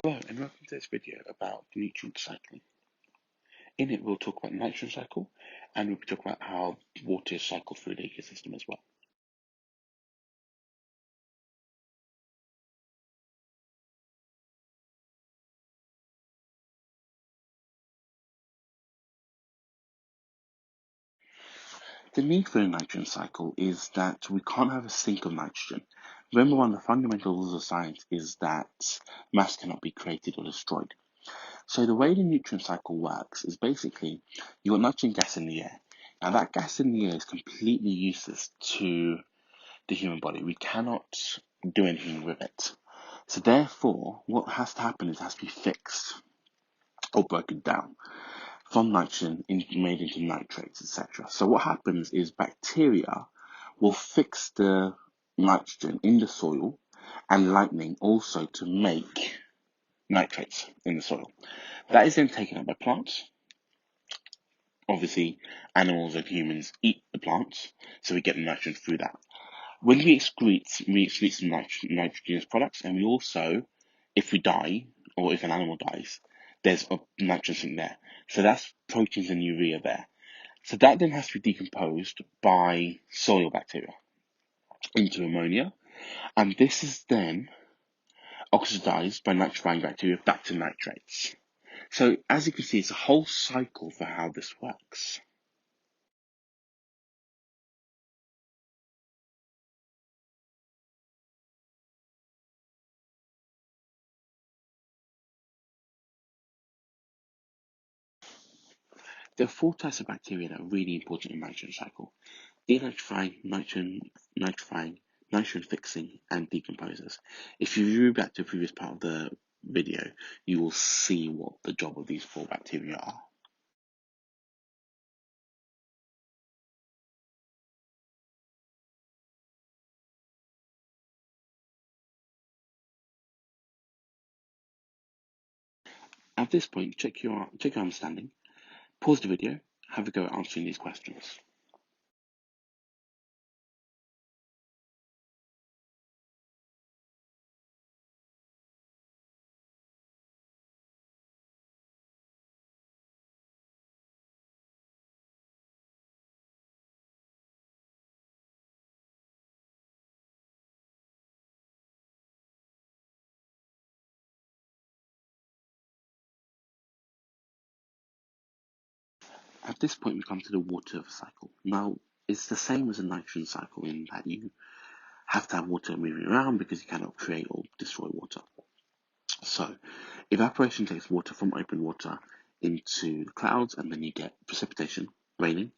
Hello and welcome to this video about nutrient cycling. In it we'll talk about the nitrogen cycle and we'll talk about how water is cycled through the ecosystem as well. The need for a nitrogen cycle is that we can't have a sink of nitrogen. Remember, one of the fundamental rules of science is that mass cannot be created or destroyed. So the way the nutrient cycle works is basically you've got nitrogen gas in the air. Now that gas in the air is completely useless to the human body. We cannot do anything with it. So therefore, what has to happen is it has to be fixed or broken down from nitrogen made into nitrates, etc. So what happens is bacteria will fix the nitrogen in the soil and lightning also to make nitrates in the soil. That is then taken up by plants. Obviously, animals and humans eat the plants, so we get the nitrogen through that. When we excrete some nitrogenous products, and we also, if we die, or if an animal dies, there's a nitrogen there. So that's proteins and urea there. So that then has to be decomposed by soil bacteria into ammonia, and this is then oxidized by nitrifying bacteria back to nitrates. So as you can see, it's a whole cycle for how this works. There are four types of bacteria that are really important in the nitrogen cycle: denitrifying, nitrifying, nitrogen fixing, and decomposers. If you view back to the previous part of the video, you will see what the job of these four bacteria are. At this point, check your understanding, pause the video, have a go at answering these questions. At this point, we come to the water cycle. Now, it's the same as a nitrogen cycle in that you have to have water moving around because you cannot create or destroy water. So, evaporation takes water from open water into the clouds, and then you get precipitation, raining,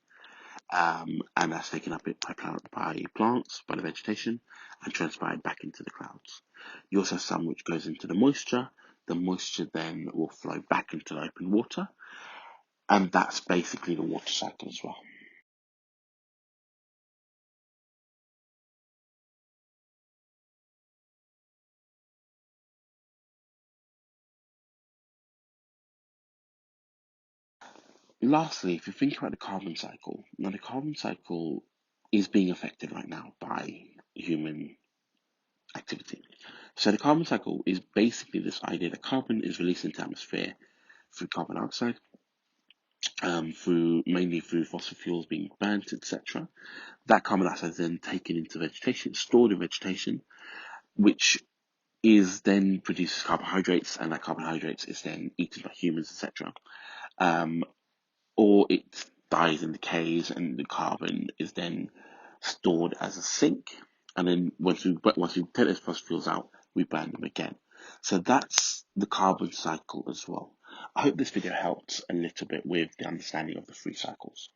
and that's taken up by plants, by the vegetation, and transpired back into the clouds. You also have some which goes into the moisture. The moisture then will flow back into the open water, and that's basically the water cycle as well. Lastly, if you think about the carbon cycle, now the carbon cycle is being affected right now by human activity. So the carbon cycle is basically this idea that carbon is released into the atmosphere through carbon dioxide, mainly through fossil fuels being burnt, etc. That carbon dioxide is then taken into vegetation, stored in vegetation, which is then produces carbohydrates, and that carbohydrates is then eaten by humans, etc. Um, or it dies and decays, and the carbon is then stored as a sink. And then once we take those fossil fuels out, we burn them again. So that's the carbon cycle as well. I hope this video helped a little bit with the understanding of the three cycles.